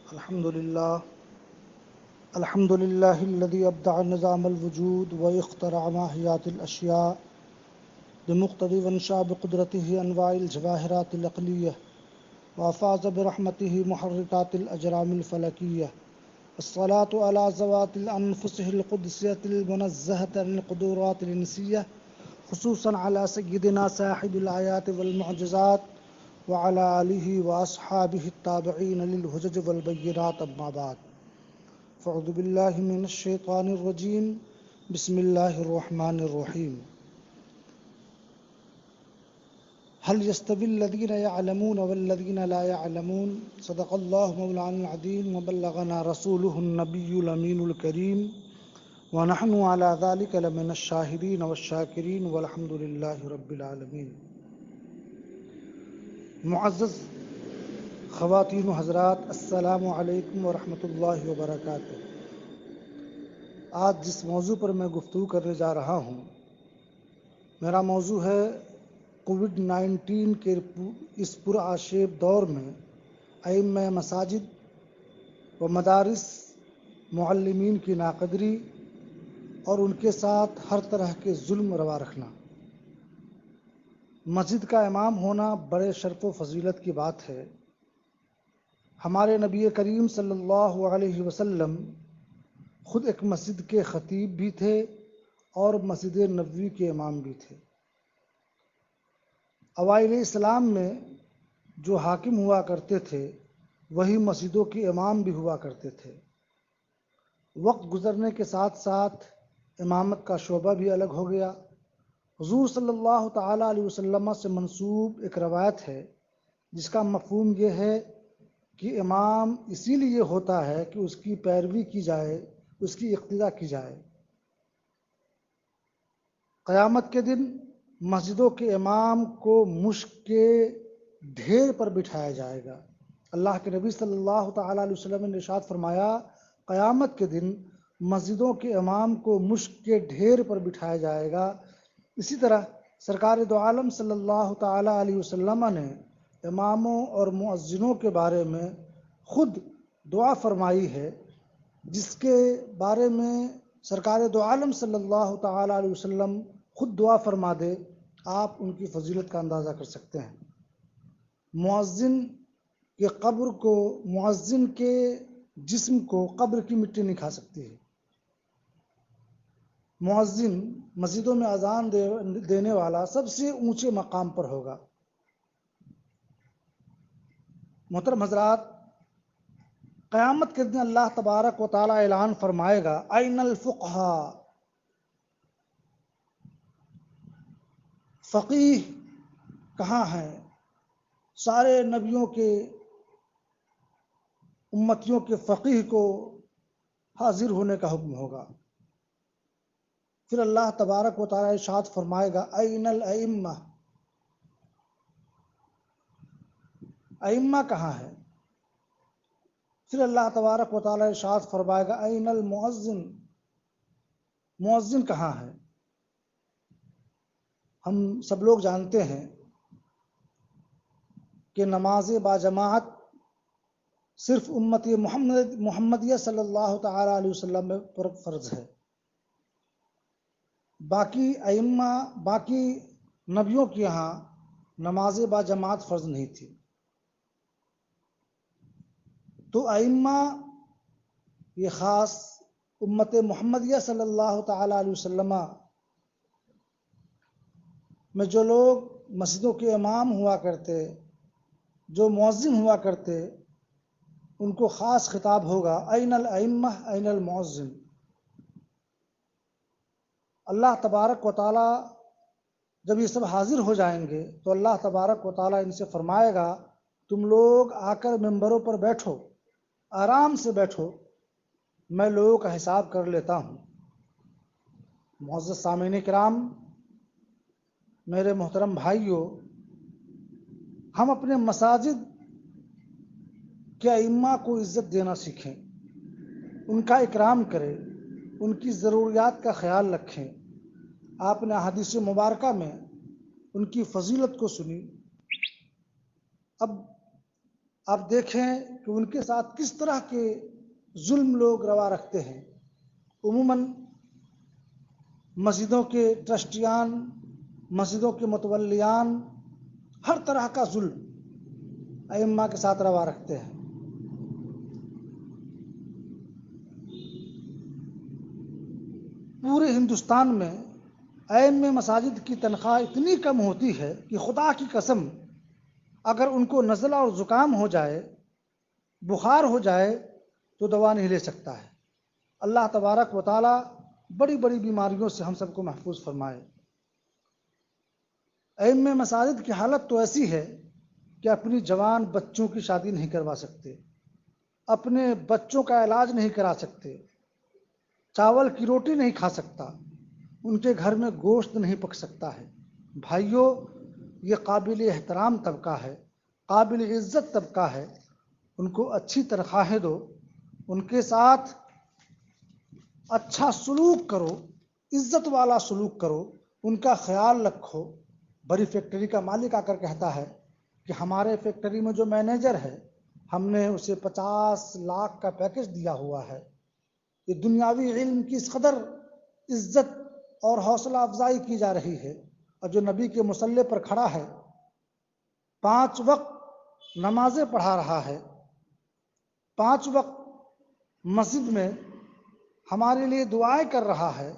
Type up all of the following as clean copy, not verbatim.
الحمد لله الذي أبدع نظام الوجود واخترع ماهيات الأشياء بمقتضى وانشاء بقدرته أنواع الجواهرات العقلية وأفاز برحمته محركات الأجرام الفلكية. الصلاة على ذوات الأنفسه القدسية المنزهة عن القدرات الإنسية، خصوصا على سيدنا صاحب الآيات والمعجزات وعلى آله وأصحابه التابعين للهجج والبينات. أما بعد، فأعوذ بالله من الشيطان الرجيم. بسم الله الرحمن الرحيم. هل يستوي الذين يعلمون والذين لا يعلمون؟ صدق الله مولانا العظيم وبلغنا رسوله النبي الأمين الكريم ونحن على ذلك لمن الشاهدين والشاكرين والحمد لله رب العالمين. معزز خواتین و حضرات، السلام علیکم ورحمۃ اللہ وبرکاتہ. آج جس موضوع پر میں گفتگو کرنے جا رہا ہوں، میرا موضوع ہے کووڈ-19 کے اس پرآشیب دور میں ائمہ مساجد و مدارس معلمین کی ناقدری اور ان کے ساتھ ہر طرح کے ظلم روا رکھنا. مسجد کا امام ہونا بڑے شرف و فضیلت کی بات ہے. ہمارے نبی کریم صلی اللہ علیہ وسلم خود ایک مسجد کے خطیب بھی تھے اور مسجد نبوی کے امام بھی تھے. اوائل اسلام میں جو حاکم ہوا کرتے تھے وہی مسجدوں کے امام بھی ہوا کرتے تھے. وقت گزرنے کے ساتھ ساتھ امامت کا شعبہ بھی الگ ہو گیا. حضور صلی اللہ تعالیٰ علیہ وسلم سے منسوب ایک روایت ہے جس کا مفہوم یہ ہے کہ امام اسی لیے ہوتا ہے کہ اس کی پیروی کی جائے، اس کی اقتداء کی جائے. قیامت کے دن مسجدوں کے امام کو مشک کے ڈھیر پر بٹھایا جائے گا. اللہ کے نبی صلی اللہ تعالیٰ علیہ وسلم نے ارشاد فرمایا، قیامت کے دن مسجدوں کے امام کو مشک کے ڈھیر پر بٹھایا جائے گا. اسی طرح سرکار دو عالم صلی اللہ تعالیٰ علیہ وسلم نے اماموں اور مؤذنوں کے بارے میں خود دعا فرمائی ہے، جس کے بارے میں سرکار دو عالم صلی اللہ تعالیٰ علیہ وسلم خود دعا فرما دے، آپ ان کی فضیلت کا اندازہ کر سکتے ہیں. مؤذن کے قبر کو، مؤذن کے جسم کو قبر کی مٹی نہیں کھا سکتی ہے. مؤذن مسجدوں میں اذان دینے والا سب سے اونچے مقام پر ہوگا. محترم حضرات، قیامت کے دن اللہ تبارک و تعالی اعلان فرمائے گا، این الفقہاء، فقیہ کہاں ہیں؟ سارے نبیوں کے امتیوں کے فقیہ کو حاضر ہونے کا حکم ہوگا. پھر اللہ تبارک و تعالی ارشاد فرمائے گا، این الائمہ، ائمہ کہاں ہے؟ پھر اللہ تبارک و تعالی ارشاد فرمائے گا، این المؤذن، مؤذن کہاں ہے؟ ہم سب لوگ جانتے ہیں کہ نماز باجماعت صرف امتی محمدیہ صلی اللہ تعالی علیہ وسلم پر فرض ہے. باقی ائمہ، باقی نبیوں کے یہاں نماز باجماعت فرض نہیں تھی. تو ائمہ یہ خاص امت محمدیہ صلی اللہ تعالی علیہ وسلم میں جو لوگ مسجدوں کے امام ہوا کرتے، جو مؤذن ہوا کرتے، ان کو خاص خطاب ہوگا، این الائمہ این المؤذن. اللہ تبارک و تعالی جب یہ سب حاضر ہو جائیں گے تو اللہ تبارک و تعالی ان سے فرمائے گا، تم لوگ آ کر ممبروں پر بیٹھو، آرام سے بیٹھو، میں لوگوں کا حساب کر لیتا ہوں. معزز سامعین کرام، میرے محترم بھائیوں، ہم اپنے مساجد کے ائمہ کو عزت دینا سیکھیں، ان کا اکرام کریں، ان کی ضروریات کا خیال رکھیں. آپ نے احادیث مبارکہ میں ان کی فضیلت کو سنی. اب آپ دیکھیں کہ ان کے ساتھ کس طرح کے ظلم لوگ روا رکھتے ہیں. عموماً مسجدوں کے ٹرسٹیان، مسجدوں کے متولیان ہر طرح کا ظلم ائمہ کے ساتھ روا رکھتے ہیں. پورے ہندوستان میں ائمہ مساجد کی تنخواہ اتنی کم ہوتی ہے کہ خدا کی قسم اگر ان کو نزلہ اور زکام ہو جائے، بخار ہو جائے تو دوا نہیں لے سکتا ہے. اللہ تبارک و تعالی بڑی بڑی بیماریوں سے ہم سب کو محفوظ فرمائے. ائمہ مساجد کی حالت تو ایسی ہے کہ اپنی جوان بچوں کی شادی نہیں کروا سکتے، اپنے بچوں کا علاج نہیں کرا سکتے، چاول کی روٹی نہیں کھا سکتا، ان کے گھر میں گوشت نہیں پک سکتا ہے. بھائیوں، یہ قابل احترام طبقہ ہے، قابل عزت طبقہ ہے. ان کو اچھی تنخواہیں دو، ان کے ساتھ اچھا سلوک کرو، عزت والا سلوک کرو، ان کا خیال رکھو. بڑی فیکٹری کا مالک آ کر کہتا ہے کہ ہمارے فیکٹری میں جو مینیجر ہے ہم نے اسے 50 لاکھ کا پیکج دیا ہوا ہے. یہ دنیاوی علم کی اس قدر عزت اور حوصلہ افزائی کی جا رہی ہے. اور جو نبی کے مصلی پر کھڑا ہے، 5 وقت نمازیں پڑھا رہا ہے، 5 وقت مسجد میں ہمارے لیے دعائیں کر رہا ہے،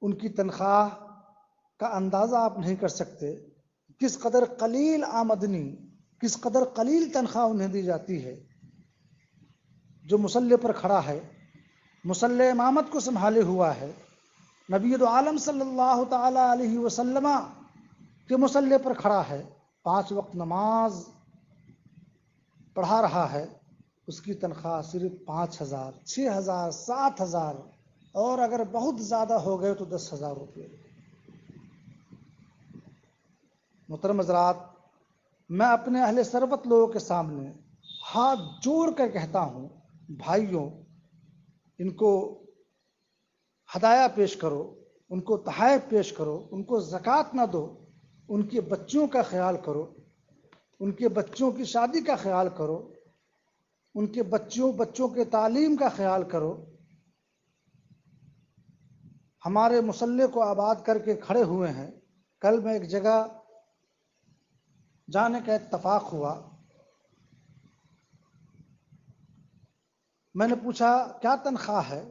ان کی تنخواہ کا اندازہ آپ نہیں کر سکتے. کس قدر قلیل آمدنی، کس قدر قلیل تنخواہ انہیں دی جاتی ہے. جو مصلی پر کھڑا ہے، مصلی امامت کو سنبھالے ہوا ہے، نبی دو عالم صلی اللہ تعالی علیہ وسلم کے مصلی پر کھڑا ہے، 5 وقت نماز پڑھا رہا ہے، اس کی تنخواہ صرف 5,000، 6,000، 7,000 اور اگر بہت زیادہ ہو گئے تو 10,000 روپے. محترم حضرات، میں اپنے اہل ثروت لوگوں کے سامنے ہاتھ جوڑ کر کہتا ہوں، بھائیوں، ان کو ہدایہ پیش کرو، ان کو تحائف پیش کرو، ان کو زکوٰۃ نہ دو، ان کے بچوں کا خیال کرو، ان کے بچوں کی شادی کا خیال کرو، ان کے بچوں کے تعلیم کا خیال کرو. ہمارے مصلی کو آباد کر کے کھڑے ہوئے ہیں. کل میں ایک جگہ جانے کا اتفاق ہوا. میں نے پوچھا کیا تنخواہ ہے؟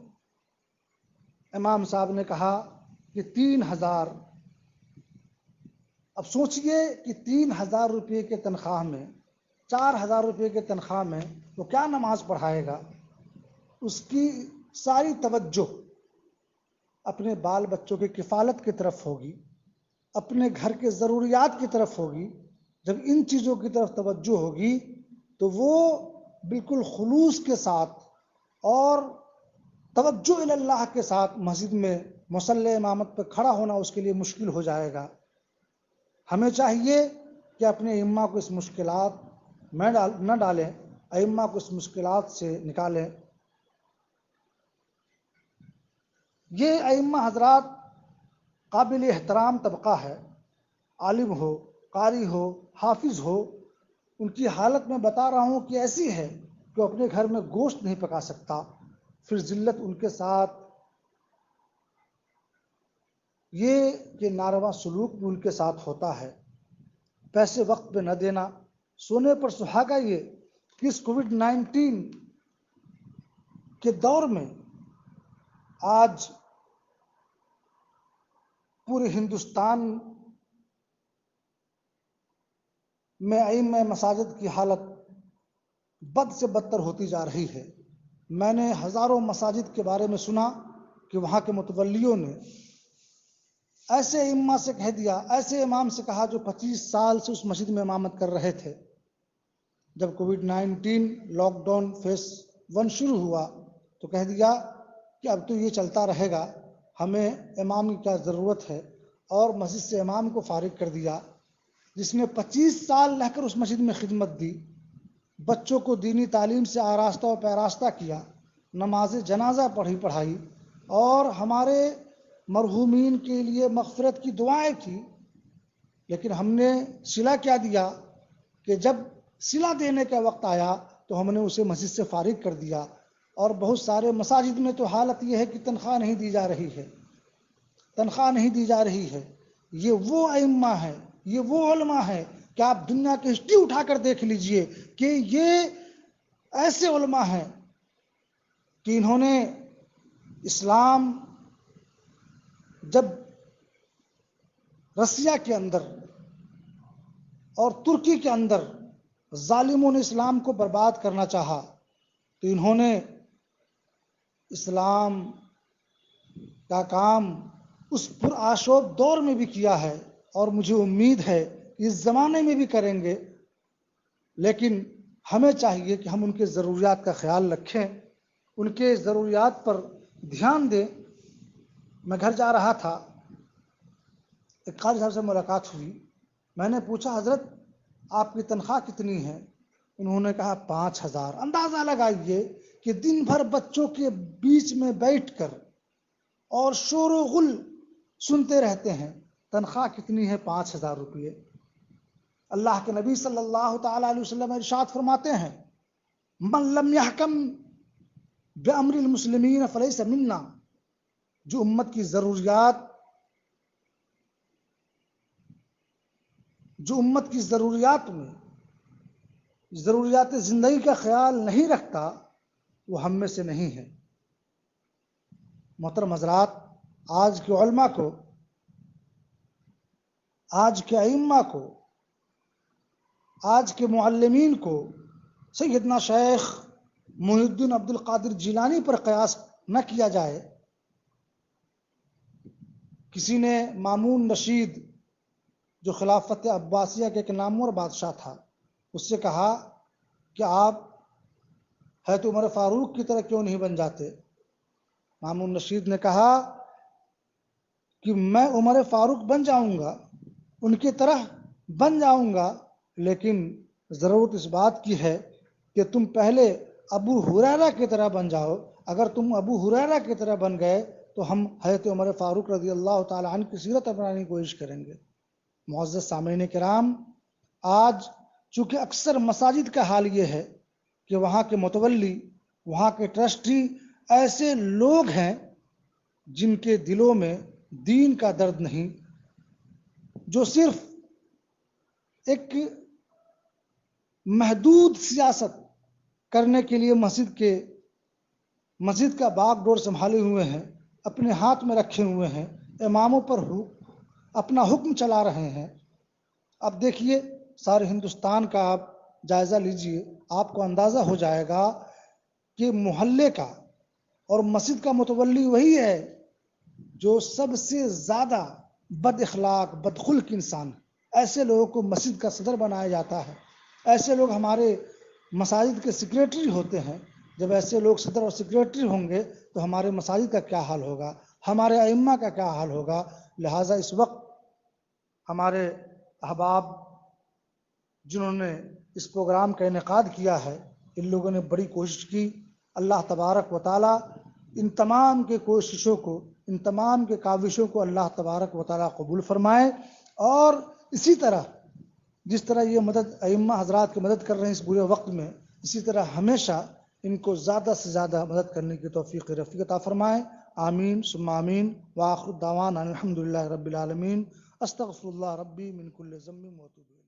امام صاحب نے کہا کہ 3,000. اب سوچئے کہ 3,000 روپے کے تنخواہ میں، 4,000 روپے کے تنخواہ میں وہ کیا نماز پڑھائے گا؟ اس کی ساری توجہ اپنے بال بچوں کی کفالت کی طرف ہوگی، اپنے گھر کے ضروریات کی طرف ہوگی. جب ان چیزوں کی طرف توجہ ہوگی تو وہ بالکل خلوص کے ساتھ اور توجہ اللہ کے ساتھ مسجد میں مصلی امامت پر کھڑا ہونا اس کے لیے مشکل ہو جائے گا. ہمیں چاہیے کہ اپنے ائمہ کو اس مشکلات میں نہ ڈالیں، ائمہ کو اس مشکلات سے نکالیں. یہ ائمہ حضرات قابل احترام طبقہ ہے. عالم ہو، قاری ہو، حافظ ہو، ان کی حالت میں بتا رہا ہوں کہ ایسی ہے کہ اپنے گھر میں گوشت نہیں پکا سکتا. پھر ذلت ان کے ساتھ یہ کہ ناروا سلوک بھی ان کے ساتھ ہوتا ہے. پیسے وقت پہ نہ دینا، سونے پر سہاگا. یہ کہ اس کووڈ-19 کے دور میں آج پورے ہندوستان میں ائمہ مساجد کی حالت بد سے بدتر ہوتی جا رہی ہے. میں نے ہزاروں مساجد کے بارے میں سنا کہ وہاں کے متولیوں نے ایسے ائمہ سے کہہ دیا، ایسے امام سے کہا جو 25 سال سے اس مسجد میں امامت کر رہے تھے. جب کووڈ-19 لاک ڈاؤن فیز 1 شروع ہوا تو کہہ دیا کہ اب تو یہ چلتا رہے گا، ہمیں امام کی کیا ضرورت ہے، اور مسجد سے امام کو فارغ کر دیا. جس نے 25 سال رہ کر اس مسجد میں خدمت دی، بچوں کو دینی تعلیم سے آراستہ و پیراستہ کیا، نماز جنازہ پڑھائی اور ہمارے مرحومین کے لیے مغفرت کی دعائیں کی. لیکن ہم نے صلہ کیا دیا کہ جب صلہ دینے کا وقت آیا تو ہم نے اسے مسجد سے فارغ کر دیا. اور بہت سارے مساجد میں تو حالت یہ ہے کہ تنخواہ نہیں دی جا رہی ہے، تنخواہ نہیں دی جا رہی ہے. یہ وہ ائمہ ہے، یہ وہ علماء ہے کہ آپ دنیا کی ہسٹری اٹھا کر دیکھ لیجئے کہ یہ ایسے علماء ہیں کہ انہوں نے اسلام جب رسیا کے اندر اور ترکی کے اندر ظالموں نے اسلام کو برباد کرنا چاہا تو انہوں نے اسلام کا کام اس پرآشوب دور میں بھی کیا ہے، اور مجھے امید ہے کہ اس زمانے میں بھی کریں گے. لیکن ہمیں چاہیے کہ ہم ان کے ضروریات کا خیال رکھیں، ان کے ضروریات پر دھیان دیں. میں گھر جا رہا تھا، ایک قاری صاحب سے ملاقات ہوئی. میں نے پوچھا حضرت آپ کی تنخواہ کتنی ہے؟ انہوں نے کہا 5,000. اندازہ لگائیے کہ دن بھر بچوں کے بیچ میں بیٹھ کر اور شور و غل سنتے رہتے ہیں، تنخواہ کتنی ہے؟ 5,000 روپئے. اللہ کے نبی صلی اللہ تعالیٰ علیہ وسلم ارشاد فرماتے ہیں من لم يحکم بامر المسلمین فلیس منا. جو امت کی ضروریات میں ضروریات زندگی کا خیال نہیں رکھتا وہ ہم میں سے نہیں ہے. محترم حضرات، آج کے علماء کو، آج کے ائمہ کو، آج کے معلمین کو سیدنا شیخ محی الدین عبد القادر جیلانی پر قیاس نہ کیا جائے. کسی نے مامون رشید جو خلافت عباسیہ کے ایک نامور بادشاہ تھا، اس سے کہا کہ آپ حضرت عمر فاروق کی طرح کیوں نہیں بن جاتے؟ مامون رشید نے کہا کہ میں عمر فاروق بن جاؤں گا، ان کی طرح بن جاؤں گا، لیکن ضرورت اس بات کی ہے کہ تم پہلے ابو ہریرہ کی طرح بن جاؤ. اگر تم ابو ہریرہ کی طرح بن گئے تو ہم حضرت عمر فاروق رضی اللہ تعالیٰ عنہ کی سیرت اپنانے کی کوشش کریں گے. معزز سامعین کرام، آج چونکہ اکثر مساجد کا حال یہ ہے کہ وہاں کے متولی، وہاں کے ٹرسٹی ایسے لوگ ہیں جن کے دلوں میں دین کا درد نہیں، جو صرف ایک محدود سیاست کرنے کے لیے مسجد کا باغ ڈور سنبھالے ہوئے ہیں، اپنے ہاتھ میں رکھے ہوئے ہیں، اماموں پر اپنا حکم چلا رہے ہیں. اب دیکھیے سارے ہندوستان کا آپ جائزہ لیجئے، آپ کو اندازہ ہو جائے گا کہ محلے کا اور مسجد کا متولی وہی ہے جو سب سے زیادہ بد اخلاق، بدخلق انسان. ایسے لوگوں کو مسجد کا صدر بنایا جاتا ہے. ایسے لوگ ہمارے مساجد کے سیکریٹری ہوتے ہیں. جب ایسے لوگ صدر اور سیکریٹری ہوں گے تو ہمارے مساجد کا کیا حال ہوگا، ہمارے ائمہ کا کیا حال ہوگا. لہٰذا اس وقت ہمارے احباب جنہوں نے اس پروگرام کا انعقاد کیا ہے، ان لوگوں نے بڑی کوشش کی. اللہ تبارک و تعالیٰ ان تمام کے کوششوں کو، ان تمام کے کاوشوں کو اللہ تبارک و تعالیٰ قبول فرمائے. اور اسی طرح جس طرح یہ مدد ائمہ حضرات کی مدد کر رہے ہیں اس برے وقت میں، اسی طرح ہمیشہ ان کو زیادہ سے زیادہ مدد کرنے کی توفیق رفیق عطا فرمائے. آمین ثم آمین. وآخر دعوانا الحمدللہ رب العالمین. استغفر اللہ ربی من کل ذنب واتوب الیہ.